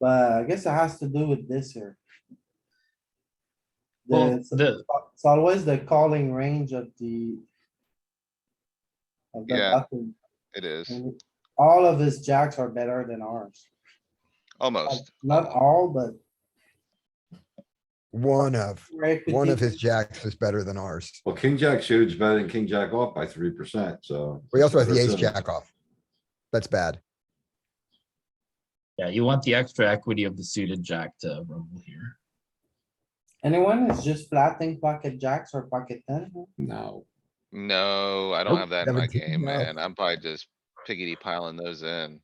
But I guess it has to do with this here. Well, It's always the calling range of the. Of the Yeah. button. It is, And all of his jacks are better than ours. Like, almost. not all, but. One of his Equity- jacks is better than ours. Well, king jack suited's better than king jack off by 3%, so. We also have it's the ace better than- jack off. That's bad. Yeah, you want the extra equity of the suited jack to rumble here. Anyone is just flatting pocket jacks or pocket ten? No, No, I don't Nope, have that in my 17, game, no. man. I'm probably just piggity piling those in.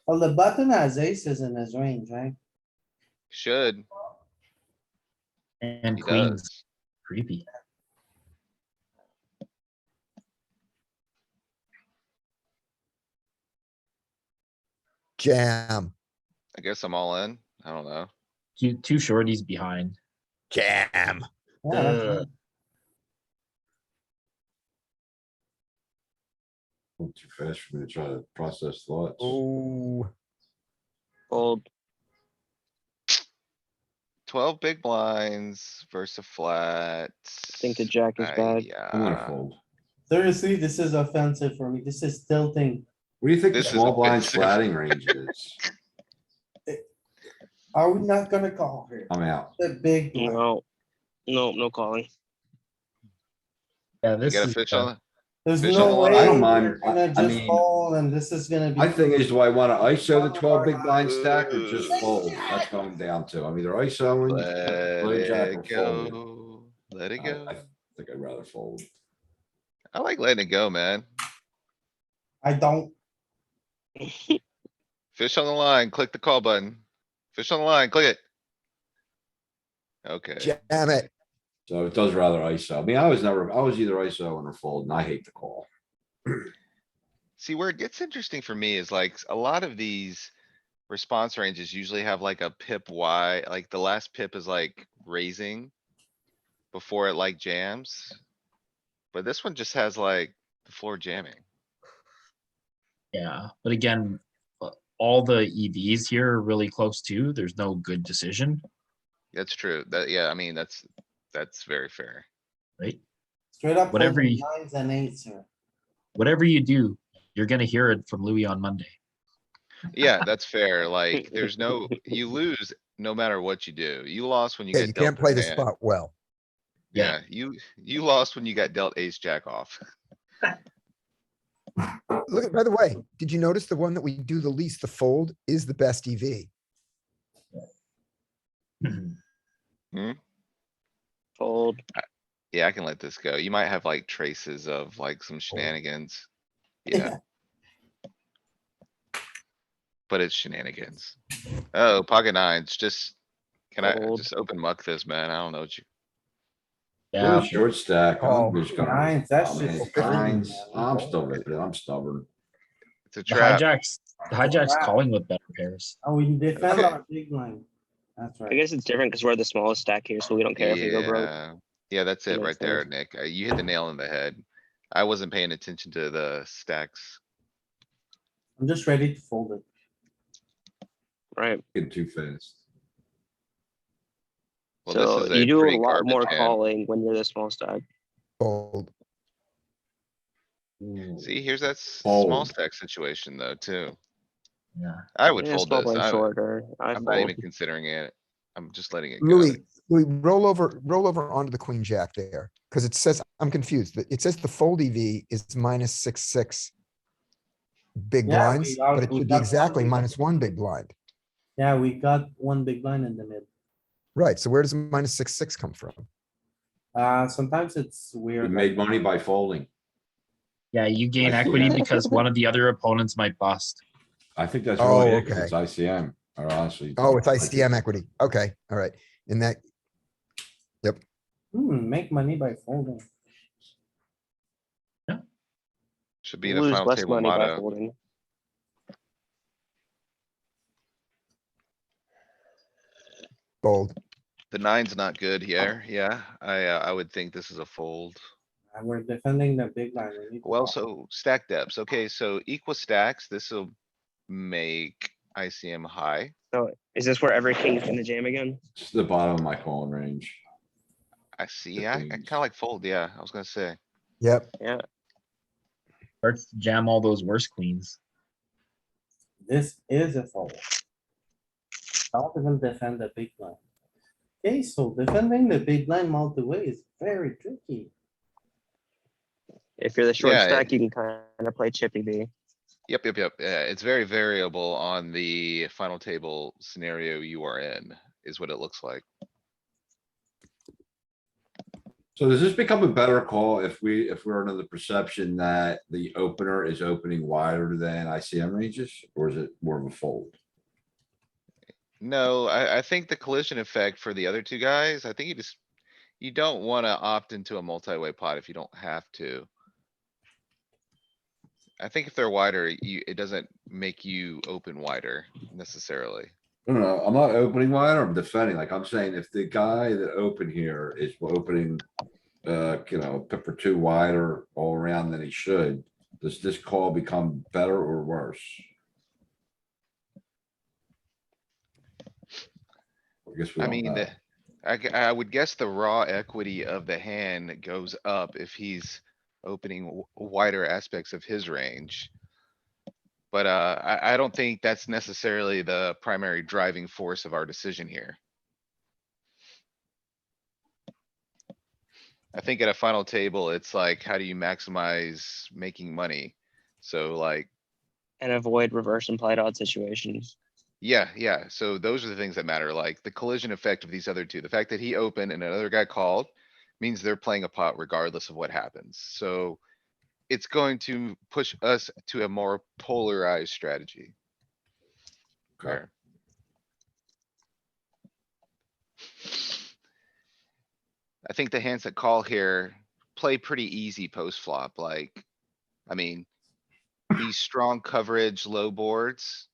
Well, the button has aces in his range, right? Should, And he queens, does. creepy. Jam, I guess I'm all in. I don't know. Two shorties behind. jam. Yeah, that's Uh, fine. too fast for me to try to process thoughts. Oh, Fold. 12 big blinds versus a flat. Think the jack is bad. I'm gonna Yeah, fold. Seriously, this is offensive for me. This is tilting. What do you think the This is small blind offensive. flatting range is? Are we not gonna call here? I'm out. The big blind. No calling. Yeah, you this got a is, fish on, There's Fish on no the line. way. I don't mind. We're gonna I just mean, fold and this is gonna be. my thing is, do I wanna ISO the 12 big blind stack or just fold? That's what I'm down to. I'm either ISOing. let jack it or folding. go, let it I go. think I'd rather fold. I like letting it go, man. I don't. Fish on the line, click the call button. Fish on the line, click it. Okay, jam it. So it does rather ISO. I mean, I was either ISO or fold, and I hate the call. see where it gets interesting for me is like a lot of these response ranges usually have like a pip Y, like the last pip is like raising before it like jams. But this one just has like the floor jamming. yeah, but again, all the EVs here are really close too. There's no good decision, That's true. That, yeah, I mean, that's very fair. right? Straight up. Whatever folding you- nines and eights here. Whatever you do, you're gonna hear it from Louis on Monday. Yeah, that's fair. Like, there's no, you lose no matter what you do. You lost when you Yeah, get you dealt can't play the the hand. spot well. Yeah, you lost when you got dealt ace jack off. Look, by the way, did you notice the one that we do the least, the fold is the best E EV? Fold. Yeah, I can let this go. You might have like traces of like some shenanigans. Yeah. But it's shenanigans. Oh, pocket nines, just, can I Fold. just open muck this, man? I don't know what you, Yeah, With a short stack, Oh, I'm just gonna. nines, that's I mean, just nines, crazy, man. I'm still ripping it. I'm stubborn. it's a the trap. hijack's calling with better pairs. Oh, we defend Okay. our big line. That's I right. guess it's different because we're the smallest stack here, so we don't care if we go broke. Yeah, yeah, that's That it makes right there, sense. Nick. You hit the nail on the head. I wasn't paying attention to the stacks. I'm just ready to fold it. Right. Getting too fast. Well, this So is you a do a pretty lot garbage more hand. calling when you're the small stack. Fold. See, here's that small Fold. stack situation though, too. Yeah. I would Yeah, fold small this. blind shorter. I'm not even considering it. I'm just letting it go. Louis, roll over onto the queen jack there, because it says, I'm confused. It says the fold EV is -6/6 big Yeah, blinds, but it we should be got one exactly big- -1 big blind. Yeah, we got one big line in the mid. Right, so where does -6/6 come from? Sometimes it's We weird. made money by folding. Yeah, you gain I see equity that. because one of the other opponents might bust. I think that's Oh, really it, 'cause okay. it's ICM, or honestly. Oh, it's ICM equity. Okay, all right. In that, Make money by folding. Should be the Lose final less table money by motto. folding. Fold. The nine's not good here. Yeah, I would think this is a fold. And we're defending the big line. We need to Well, call. so stack depths. Okay, so equal stacks, this'll make ICM high. So is this where every king's gonna jam again? It's the bottom of my calling range. I see. The I queens. kinda like fold. Yeah, I was gonna say. Yep. Yeah, Starts to jam all those worse queens. This is a fold. Don't even defend the big line. Okay, so defending the big line multi-way is very tricky. if you're the short Yeah, stack, you can kinda play chippy V. Yep. Yeah, it's very variable on the final table scenario you are in, is what it looks like. So does this become a better call if we're under the perception that the opener is opening wider than ICM ranges, or is it more of a fold? No, I think the collision effect for the other two guys, I think you don't wanna opt into a multi-way pot if you don't have to. I think if they're wider, it doesn't make you open wider necessarily. No, I'm not opening wider, I'm defending. Like I'm saying, if the guy that opened here is opening, pip or two wider all around than he should, does this call become better or worse? I guess we I don't mean, know. I would guess the raw equity of the hand goes up if he's opening wider aspects of his range. But, I don't think that's necessarily the primary driving force of our decision here. I think at a final table, it's like, how do you maximize making money? So like, And avoid reverse implied odd situations. yeah, so those are the things that matter, like the collision effect of these other two. The fact that he opened and another guy called means they're playing a pot regardless of what happens. So it's going to push us to a more polarized strategy. Okay. There. I think the hands that call here play pretty easy post flop, like, I mean, these strong coverage, low boards.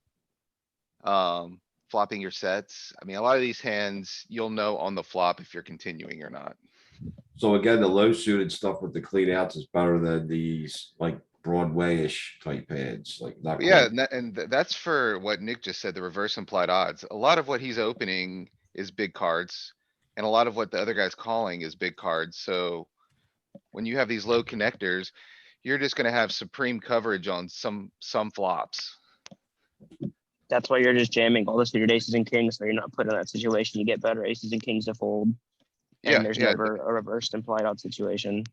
Flopping your sets. I mean, a lot of these hands, you'll know on the flop if you're continuing or not. So again, the low suited stuff with the clean outs is better than these like Broadway-ish type hands, like not. Yeah, quite. that's for what Nick just said, the reverse implied odds. A lot of what he's opening is big cards. And a lot of what the other guy's calling is big cards, so. When you have these low connectors, you're just gonna have supreme coverage on some flops. That's why you're just jamming all the suited aces and kings, so you're not put in that situation. You get better aces and kings to fold. Yeah, And there's yeah, never a reversed implied odd situation.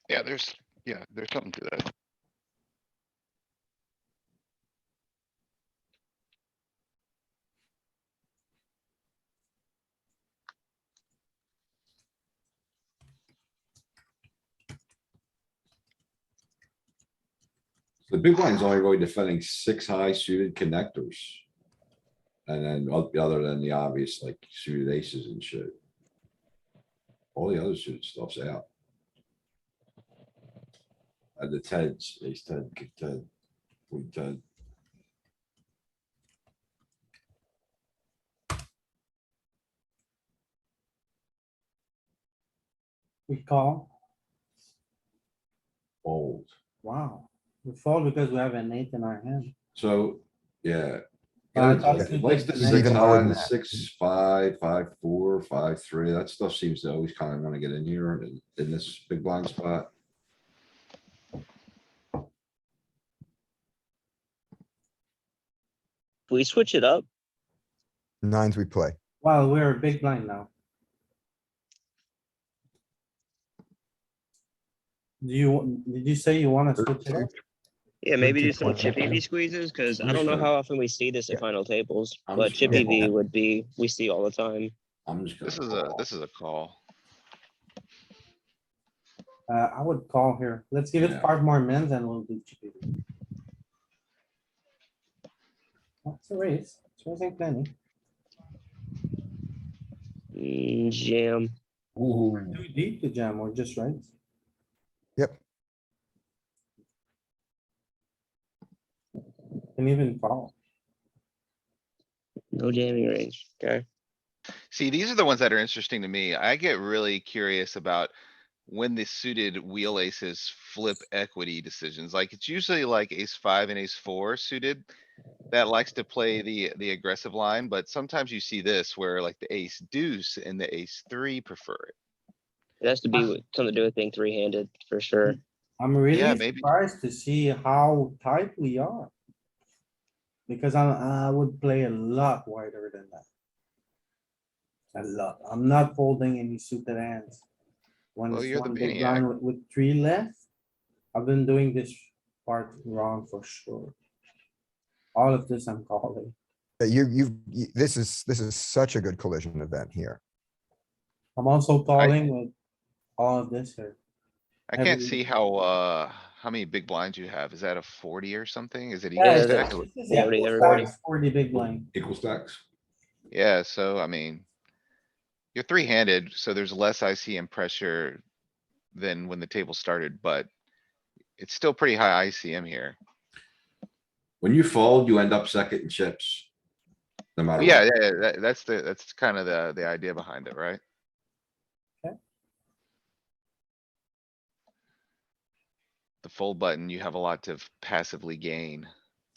yeah, there's something to that. The big blind's only really defending 6 high suited connectors. And then other than the obvious like suited aces and shit. All the other suited stuff's out. And the tens, ace 10, king 10, queen 10. We call. Fold. Wow. We fold because we have an 8 in our hand. So, yeah. I Gotta thought take it. suited Likes the connectors- 6 Even more than high, the that. 6, 5, 5, 4, 5, 3. That stuff seems to always kind of want to get in here in this big blind spot. We switch it up. Nines we play. Well, we're a big blind now. Did you say you wanna switch it up? Yeah, maybe do some 32.9. chippy V squeezes, cause I'm I don't just know gonna- how often we see this at Yeah. final tables, I'm but just gonna chippy V call. would be, we see all the time. I'm just gonna. This is a call. I would call here. Let's give it Yeah. 5 more mins and we'll do chippy. That's a raise. It's raising plenty. Jam. Ooh, Too deep to jam or just right? Yep. Can even call. No jamming range, okay? See, these are the ones that are interesting to me. I get really curious about when the suited wheel aces flip equity decisions. Like, it's usually like ace five and ace four suited that likes to play the aggressive line, but sometimes you see this where like the ace deuce and the ace three prefer it. It has to be something to do with being three-handed, for sure. I'm Yeah, really maybe. surprised to see how tight we are. Because I would play a lot wider than that. A lot. I'm not folding any suited hands. When Well, it's you're the one big maniac. blind with three left, I've been doing this part wrong for sure. All of this I'm calling. This is such a good collision event here. I'm also calling with all of this here. I can't Heavy- see how many big blinds you have. Is that a 40 or something? Is it Yeah, equal it's stack? just- this is 40, equal everybody. stacks, 40 big blind. Equal stacks. Yeah, so I mean. You're three-handed, so there's less ICM pressure than when the table started, but it's still pretty high ICM here. When you fold, you end up second in chips. No matter Yeah, what. yeah, that's kind of the idea behind it, right? The fold button, you have a lot to passively gain.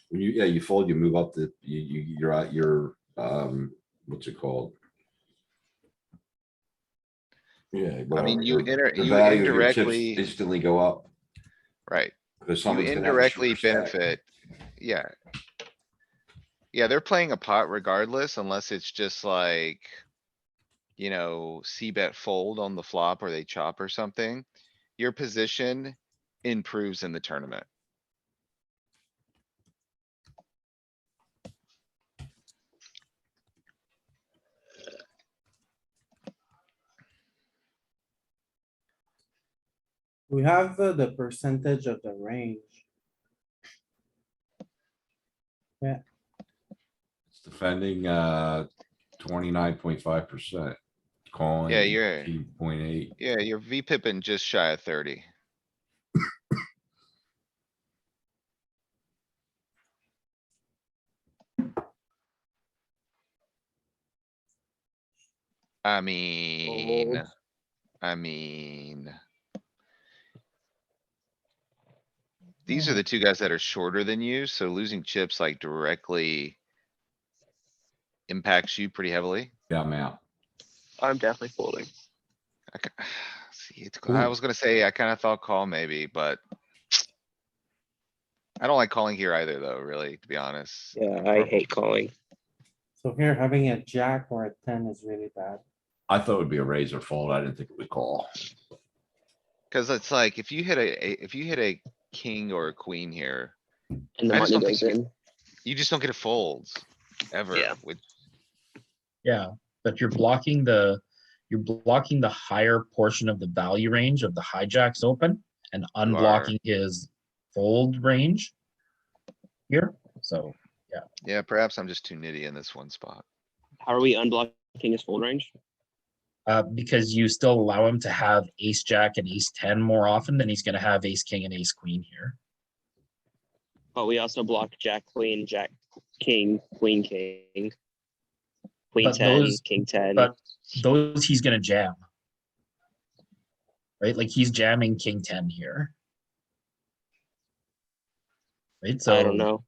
When you, yeah, you fold, you move up the, you're at your, what's it called? Yeah, I mean, whatever. The you value of your chips indirectly, instantly go up. right, Because you someone's gonna have a shorter indirectly stack. benefit, yeah. Yeah, they're playing a pot regardless, unless it's just like, you know, C bet fold on the flop or they chop or something. Your position improves in the tournament. We have the percentage of the range. It's defending, 29.5%. Calling. Yeah, you're- 18.8. Yeah, you're V pipping just shy of 30. I mean, Fold. I mean. These are the two guys that are shorter than you, so losing chips like directly impacts you pretty heavily. Yeah, I'm out. I'm definitely folding. See, I Ooh. was gonna say, I kinda thought call maybe, but. I don't like calling here either, though, really, to be honest. Yeah, I hate calling. So here, having a jack or a 10 is really bad. I thought it would be a razor fold. I didn't think it would call. Cause it's like, if you hit if you hit a king or a queen here, And the I just money don't think goes in. you just don't get a folds. Ever Yeah. with, Yeah, but you're blocking the higher portion of the value range of the hijacks open and are. unblocking his fold range here. So yeah, perhaps I'm just too nitty in this one spot. How are we unblocking his fold range? because you still allow him to have ace jack and ace 10 more often than he's going to have ace king and ace queen here. But we also block jack, queen, jack, king, queen, king. Queen But 10, those- king 10. But those he's going to jam. Right? Like he's jamming king 10 here. Right? So I don't know.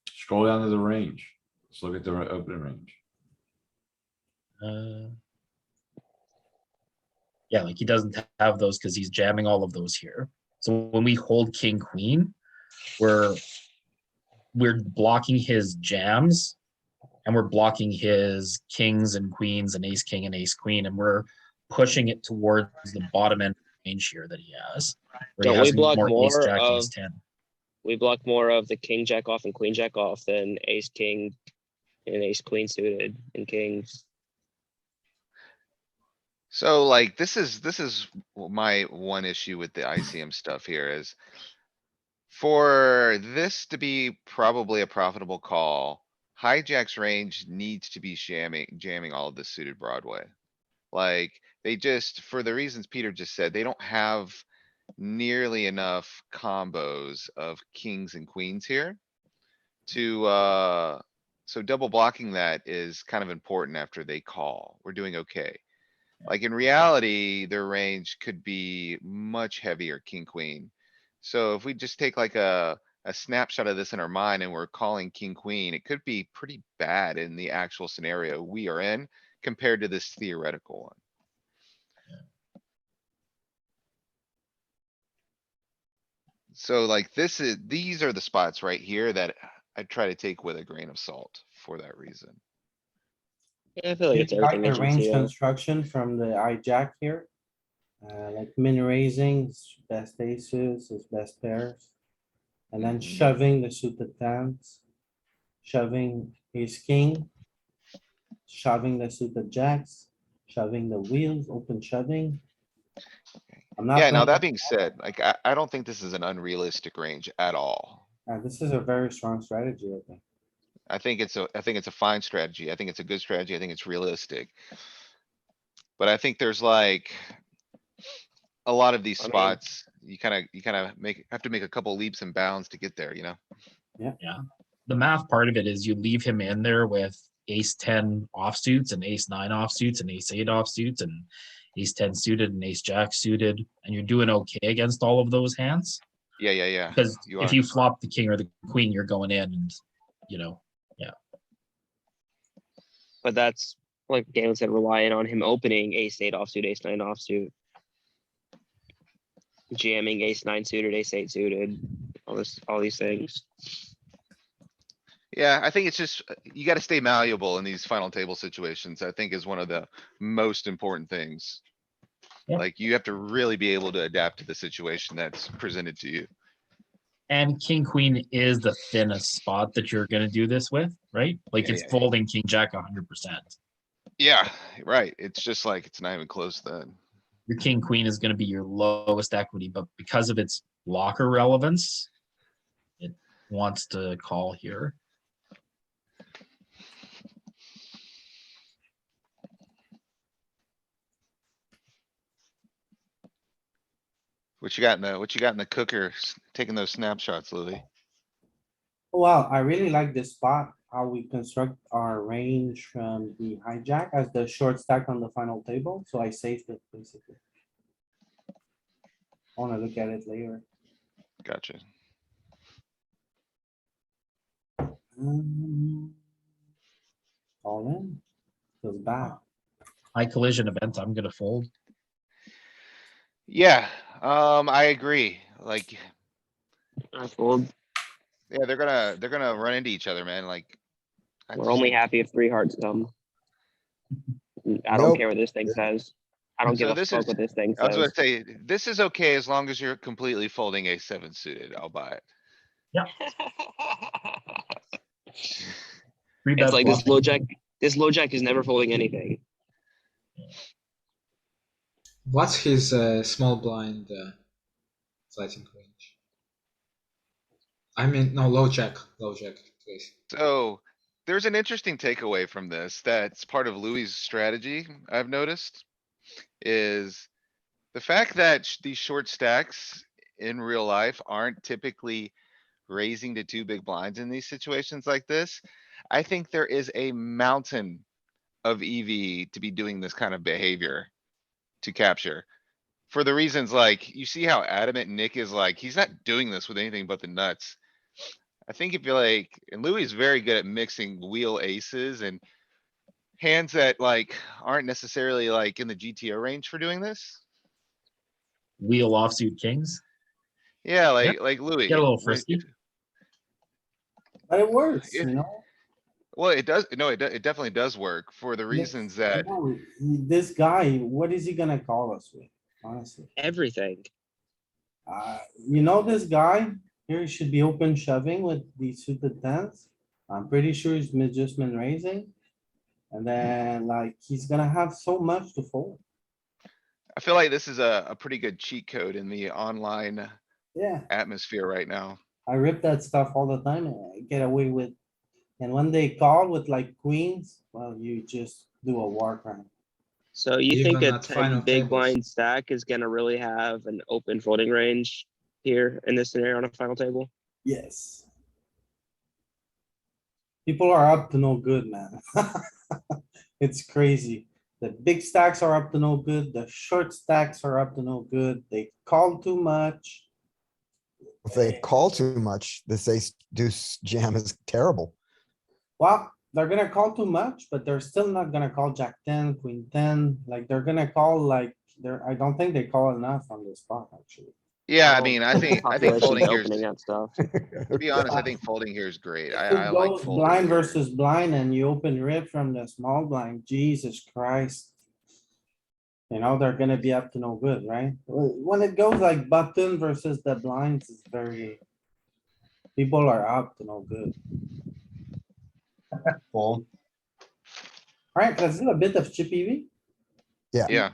Scroll down to the range. Let's look at the opening range. Yeah, like he doesn't have those because he's jamming all of those here. So when we hold king queen, we're blocking his jams and we're blocking his kings and queens and ace king and ace queen, and we're pushing it towards the bottom end range here that he has. Where Don't he we has block more ace more jack, of- ace 10. We block more of the king jack off and queen jack off than ace king and ace queen suited and kings. So like, this is my one issue with the ICM stuff here is. For this to be probably a profitable call, hijack's range needs to be jamming all of the suited Broadway. Like, they just, for the reasons Peter just said, they don't have nearly enough combos of kings and queens here. So double blocking that is kind of important after they call. We're doing okay. Like in reality, their range could be much heavier, king, queen. So if we just take like a snapshot of this in our mind and we're calling king, queen, it could be pretty bad in the actual scenario we are in compared to this theoretical one. So like these are the spots right here that I try to take with a grain of salt for that reason. Yeah, I feel like it's You like everything the range in GTO. construction from the hijack here. Like min raising, his best aces, his best pairs. And then Mhm. shoving the suited tens. Shoving his king. Shoving the suited jacks, shoving the wheels, open shoving. I'm not Yeah, now playing, that being said, like, I don't think this is an unrealistic range at all. this is a very strong strategy, I think. I think it's a fine strategy. I think it's a good strategy. I think it's realistic. But I think there's like a lot of these I mean- spots, you kinda have to make a couple leaps and bounds to get there, you know? The math part of it is you leave him in there with ace 10 offsuits and ace 9 offsuits and ace 8 offsuits and ace 10 suited and ace jack suited, and you're doing okay against all of those hands. Yeah. Because You if are. you flop the king or the queen, you're going in and, you know, But that's like Galen said, relying on him opening ace 8 offsuit, ace 9 offsuit. Jamming ace 9 suited, ace 8 suited, all these things. Yeah, I think it's just, you gotta stay malleable in these final table situations, I think is one of the most important things. Yeah. Like, you have to really be able to adapt to the situation that's presented to you. and king queen is the thinnest spot that you're going to do this with, right? Like Yeah, it's yeah. folding king jack 100%. Yeah, right. It's just like, it's not even close then. Your king queen is going to be your lowest equity, but because of its blocker relevance, it wants to call here. What you got in the cooker, taking those snapshots, Louis? Wow, I really like this spot, how we construct our range from the hijack as the short stack on the final table, so I saved it basically. I wanna look at it later. Gotcha. All in, goes back. High collision event, I'm going to fold. Yeah, I agree. Like, I fold. yeah, they're gonna run into each other, man. Like. I We're just only think- happy if 3 hearts come. I don't Nope. care what this thing says. I don't give So a this fuck is- what this thing I was gonna says. say, this is okay as long as you're completely folding a 7 suited. I'll buy it. Three It's bet like this bluffing. low jack. This low jack is never folding anything. What's his small blind fighting range? I mean, no, low jack, please. So there's an interesting takeaway from this that's part of Louis's strategy, I've noticed. Is the fact that these short stacks in real life aren't typically raising to 2 big blinds in these situations like this. I think there is a mountain of EV to be doing this kind of behavior to capture. For the reasons like, you see how adamant Nick is, like, he's not doing this with anything but the nuts. I think if you're like, and Louis is very good at mixing wheel aces and hands that like aren't necessarily like in the GTO range for doing this. Wheel offsuit kings. Yeah, like Louis. Get a little when- frisky. But it works, If- you know? Well, it does, no, it definitely does work for the reasons that, No, this guy, what is he gonna call us with, honestly? Everything. You know this guy, here he should be open shoving with the suited tens. I'm pretty sure he's just been raising. And then like, he's gonna have so much to fold. I feel like this is a pretty good cheat code in the online Yeah, atmosphere right now. I rip that stuff all the time and I get away with. And when they call with like queens, well, you just do a war crime. So you Even think a at 10 final big tables. blind stack is gonna really have an open folding range here in this scenario on a final table? Yes. People are up to no good, man. It's crazy. The big stacks are up to no good. The short stacks are up to no good. They call too much. If they call too much, this ace deuce jam is terrible. Well, they're gonna call too much, but they're still not gonna call jack ten, queen ten. Like, they're gonna call like, I don't think they call enough on this spot, actually. Yeah, I Well, mean, I think Population's folding here, opening that stuff. to be honest, I think folding here is great. If I it like goes folding. blind here. versus blind and you open rip from the small blind, Jesus Christ. You know, they're gonna be up to no good, right? When it goes like button versus the blinds is very. People are up to no good. Fold. Alright, let's do a bit of chippy V. Yeah,